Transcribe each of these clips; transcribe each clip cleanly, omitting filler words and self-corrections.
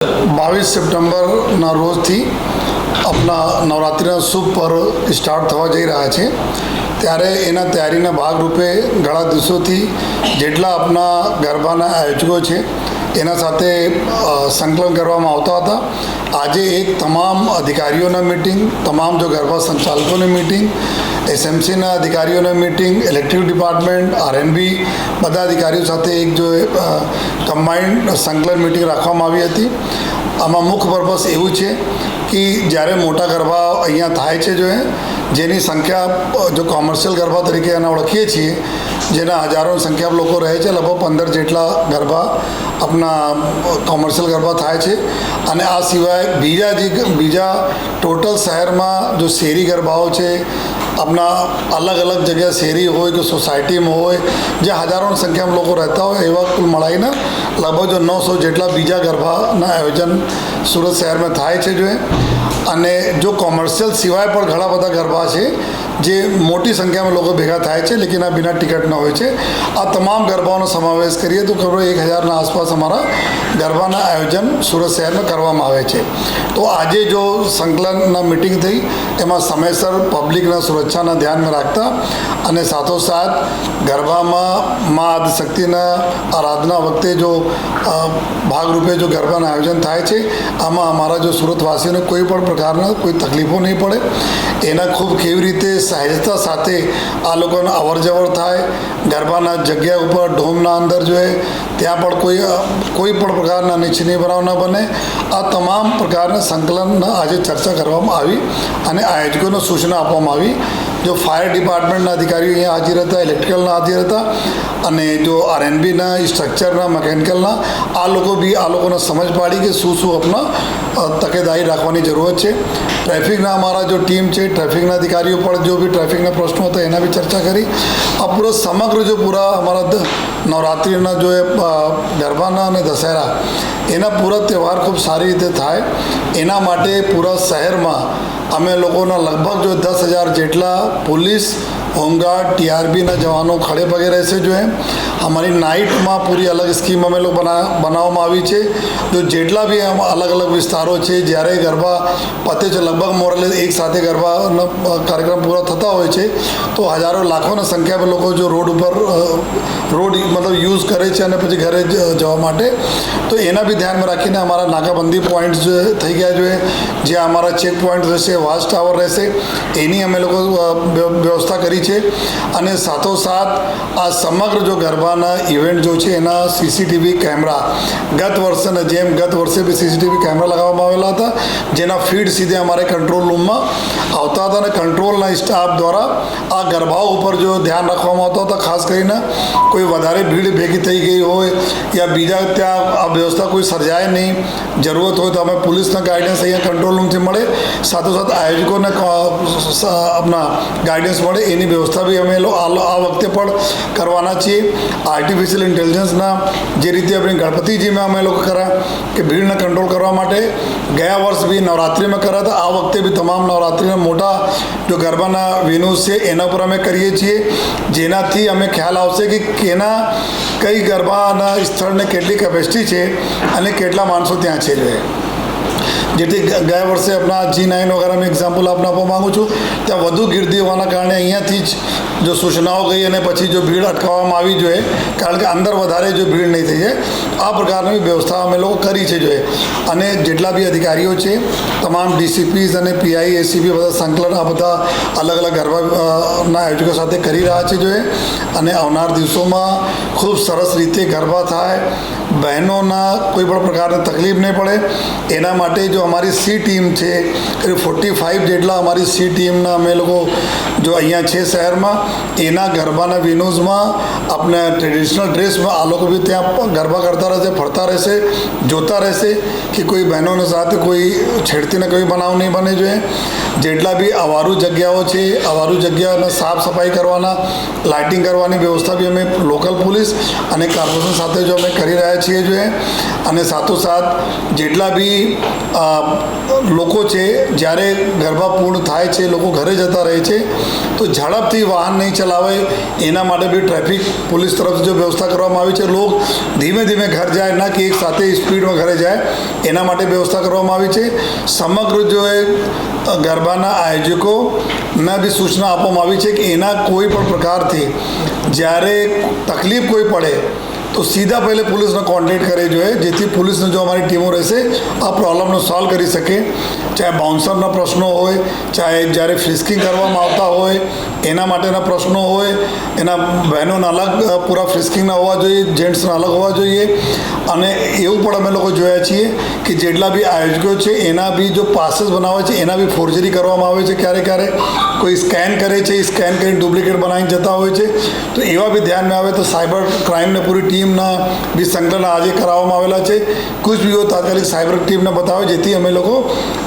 22 સપ્ટેમ્બરના રોજથી આપણા નવરાત્રિના શુભ પર્વ સ્ટાર્ટ થવા જઈ રહ્યા છે ત્યારે એના તૈયારીના ભાગરૂપે ઘણા દિવસોથી જેટલા આપણા ગરબાના આયોજકો છે એના સાથે સંકલન કરવામાં આવતા હતા. આજે એક તમામ અધિકારીઓના મિટિંગ, તમામ જો ગરબા સંચાલકોની મિટિંગ, એસએમસીના અધિકારીઓના મિટિંગ, ઇલેક્ટ્રિક ડિપાર્ટમેન્ટ, આરએનબી બધા અધિકારીઓ સાથે એક જો કમ્બાઇન્ડ સંકલન મિટિંગ રાખવામાં આવી હતી. આમાં મુખ્ય પર્પસ એવું છે કે જ્યારે મોટા ગરબા અહીંયા થાય છે જેની સંખ્યા જો કોમર્શિયલ ગરબા તરીકે એને ઓળખીએ છીએ, જેના હજારોની સંખ્યા લોકો રહે છે, લગભગ 15 જેટલા ગરબા આપણા કોમર્શિયલ ગરબા થાય છે. અને આ સિવાય બીજા ટોટલ શહેરમાં જો શેરી ગરબાઓ છે, આપણા અલગ અલગ જગ્યા શેરી હોય કે સોસાયટીમાં હોય, જે હજારોની સંખ્યામાં લોકો રહેતા હોય, એવા કુલ મળાઈને લગભગ જો 900 જેટલા બીજા ગરબાના આયોજન સુરત શહેરમાં થાય છે. અને જો કોમર્શિયલ સિવાય પણ ઘણા બધા ગરબા છે જે મોટી સંખ્યામાં લોકો ભેગા થાય છે, લેકિન આ બિના ટિકટના હોય છે. આ તમામ ગરબાઓનો સમાવેશ કરીએ તો ખબર 1000ના આસપાસ અમારા ગરબાના આયોજન સુરત શહેરમાં કરવામાં આવે છે. તો આજે જો સંકલનના મિટિંગ થઈ એમાં સમયસર પબ્લિકના સુરક્ષાના ધ્યાનમાં રાખતા અને સાથોસાથ ગરબામાં મા આદિશક્તિના આરાધના વખતે જો ભાગરૂપે જો ગરબાના આયોજન થાય છે, આમાં અમારા જો સુરતવાસીઓને કોઈ પણ પ્રકારના કોઈ તકલીફો નહીં પડે, એના ખૂબ કેવી રીતે સહેજતા સાથે આ લોકોને અવર જવર થાય, ગરબાના જગ્યા ઉપર ડોમના અંદર ત્યાં પણ કોઈ પણ પ્રકારના અનિચ્છનીય બનાવ ન બને, આ તમામ પ્રકારના સંકલનના આજે ચર્ચા કરવામાં આવી અને આયોજકોને સૂચના આપવામાં આવી. જો ફાયર ડિપાર્ટમેન્ટના અધિકારીઓ અહીંયા હાજર હતા, ઇલેક્ટ્રિકલના હાજર હતા અને જો આરએનબીના સ્ટ્રક્ચરના, મિકેનિકલના આ લોકોને સમજ પાડી કે શું આપણા તકેદારી રાખવાની જરૂરત છે. ટ્રાફિકના અમારા જો ટીમ છે, ટ્રાફિકના અધિકારીઓ પણ જો બી ટ્રાફિકના પ્રશ્નો હતા એના બી ચર્ચા કરી. આ પૂરા અમારા નવરાત્રિના જો ગરબાના અને દશેરા એના પૂરા તહેવાર ખૂબ સારી રીતે થાય એના માટે પૂરા શહેરમાં અમે લોકોના લગભગ જો 10,000 જેટલા પોલીસ, હોમગાર્ડ, ટીઆરબીના જવાનો ખડે પગે રહેશે. અમારી નાઇટમાં પૂરી અલગ સ્કીમ અમે લોકો બનાવવામાં આવી છે. જો જેટલા બી અલગ અલગ વિસ્તારો છે, જ્યારે ગરબા પતે છે, લગભગ મોરલે એક સાથે ગરબાનો કાર્યક્રમ પૂરા થતા હોય છે, તો હજારો લાખોની સંખ્યામાં લોકો જો રોડ મતલબ યુઝ કરે છે અને પછી ઘરે જવા માટે, તો એના બી ધ્યાનમાં રાખીને અમારા નાકાબંધી પોઈન્ટ્સ થઈ ગયા જે અમારા ચેક પોઈન્ટ રહેશે, વોચ ટાવર રહેશે, એની અમે લોકો વ્યવસ્થા કરી છે. અને સાથોસાથ આ સમગ્ર જો ગરબાના ઇવેન્ટ જો છે એના સીસીટીવી કેમેરા ગત વર્ષે બી સીસીટીવી કેમેરા લગાવવામાં આવેલા હતા, જેના ફીડ સીધે અમારે કંટ્રોલ રૂમમાં આવતા હતા અને કંટ્રોલના સ્ટાફ દ્વારા આ ગરબાઓ ઉપર જો ધ્યાન રાખવામાં આવતા હતા. ખાસ કરીને કોઈ વધારે ભીડ ભેગી થઈ ગઈ હોય યા બીજા ત્યાં આ વ્યવસ્થા કોઈ સર્જાય નહીં, જરૂરત હોય તો અમે પોલીસના ગાઈડન્સ અહીંયા કંટ્રોલ રૂમથી મળે, સાથોસાથ આયોજકોને આપણા ગાઈડન્સ મળે, એની વ્યવસ્થા બી અમે આ વખતે પણ કરવાના છીએ. આર્ટિફિશિયલ ઇન્ટેલિજન્સના જે રીતે આપણે ગણપતિજીમાં અમે લોકો કર્યા કે ભીડને કંટ્રોલ કરવા માટે ગયા વર્ષ બી નવરાત્રિમાં કર્યા હતા, આ વખતે બી તમામ નવરાત્રિના મોટા જો ગરબાના વેન્યુઝ છે એના પર અમે કરીએ છીએ, જેનાથી અમે ખ્યાલ આવશે કે કઈ ગરબાના સ્થળને કેટલી કેપેસિટી છે અને કેટલા માણસો ત્યાં છે. જેથી ગયા વર્ષે આપણા G9 વગેરેમાં એક્ઝામ્પલ આપવા માગું છું, ત્યાં વધુ ગીર્દી હોવાના કારણે અહીંયાથી જ જો સૂચનાઓ ગઈ અને પછી જો ભીડ અટકાવવામાં આવી જોઈએ, કારણ કે અંદર વધારે જો ભીડ નહીં થઈ જાય, આ પ્રકારની વ્યવસ્થા અમે લોકો કરી છે. અને જેટલા બી અધિકારીઓ છે, તમામ ડીસીપીઝ અને પીઆઈ, એસીપી બધા સંકલન આ બધા અલગ અલગ ગરબાના આયોજકો સાથે કરી રહ્યા છે. અને આવનાર દિવસોમાં ખૂબ સરસ રીતે ગરબા થાય, બહેનોના કોઈ પણ પ્રકારની તકલીફ નહીં પડે, એના માટે જો અમારી સી ટીમ છે, 45 જેટલા અમારી સી ટીમના અમે લોકો જો અહીંયા છે શહેરમાં, એના ગરબાના વેન્યુઝમાં આપણે ટ્રેડિશનલ ડ્રેસમાં આ લોકો બી ત્યાં ગરબા કરતા રહેશે, ફરતા રહેશે, જોતા રહેશે કે કોઈ બહેનોને સાથે કોઈ છેડતીને કોઈ બનાવ નહીં બને. જેટલા બી અવારું જગ્યાઓ છે, અવારું જગ્યાને સાફ સફાઈ કરવાના, લાઇટિંગ કરવાની વ્યવસ્થા બી અમે લોકલ પોલીસ અને કોર્પોરેશન સાથે જો અમે કરી રહ્યા રહ્યા છીએ જોઈએ અને સાથોસાથ જેટલા બી લોકો છે જ્યારે ગરબા પૂર્ણ થાય છે લોકો ઘરે જતા રહે છે તો ઝડપથી વાહન નહીં ચલાવે એના માટે બી ટ્રાફિક પોલીસ તરફથી જો વ્યવસ્થા કરવામાં આવી છે લોક ધીમે ધીમે ઘર જાય ના કે એક સાથે સ્પીડમાં ઘરે જાય એના માટે વ્યવસ્થા કરવામાં આવી છે સમગ્ર જો એ ગરબાના આયોજકોને બી સૂચના આપવામાં આવી છે કે એના કોઈ પણ પ્રકારથી જ્યારે તકલીફ કોઈ પડે તો સીધા પહેલે પોલીસને કોન્ટેક્ટ કરે જોઈએ જેથી પોલીસને જો અમારી ટીમો રહેશે આ પ્રોબ્લમનો સોલ્વ કરી શકે ચાહે બાઉન્સરના પ્રશ્નો હોય ચાહે જ્યારે ફ્રિસ્કિંગ કરવામાં આવતા હોય એના માટેના પ્રશ્નો હોય એના બહેનોના અલગ પૂરા ફ્રિસ્કિંગના હોવા જોઈએ જેન્ટ્સના અલગ હોવા જોઈએ અને એવું પણ અમે લોકો જોયા છીએ કે જેટલા બી આયોજકો છે એના બી જો પાસીસ બનાવે છે એના બી ફોર્જરી કરવામાં આવે છે ક્યારે કોઈ સ્કેન કરે છે એ સ્કેન કરીને ડુપ્લિકેટ બનાવીને જતા હોય છે તો એવા બી ધ્યાનમાં આવે તો સાયબર ક્રાઇમને પૂરી ટીમના બી સંકલન આજે કરાવવામાં આવેલા છે કુછ બી તાત્કાલિક સાયબર ટીમને બતાવે જેથી અમે લોકો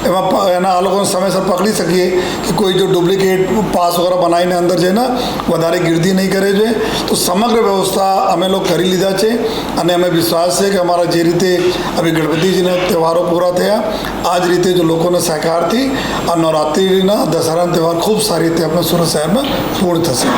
એમાં એના આ લોકોને સમયસર પકડી શકીએ કે કોઈ જો ડુપ્લિકેટ પાસ વગેરે બનાવીને અંદર જઈને વધારે ગીર્દી નહીં કરે જોઈએ તો સમગ્ર વ્યવસ્થા અમે લોકો કરી લીધા છે અને અમે વિશ્વાસ છે કે અમારા જે રીતે હવે ગણપતિજીના તહેવારો પૂરા થયા આ જ રીતે જો લોકોના સહકારથી આ નવરાત્રિના દશહરાના તહેવાર ખૂબ સારી રીતે આપણા સુરત શહેરમાં પૂર્ણ થશે.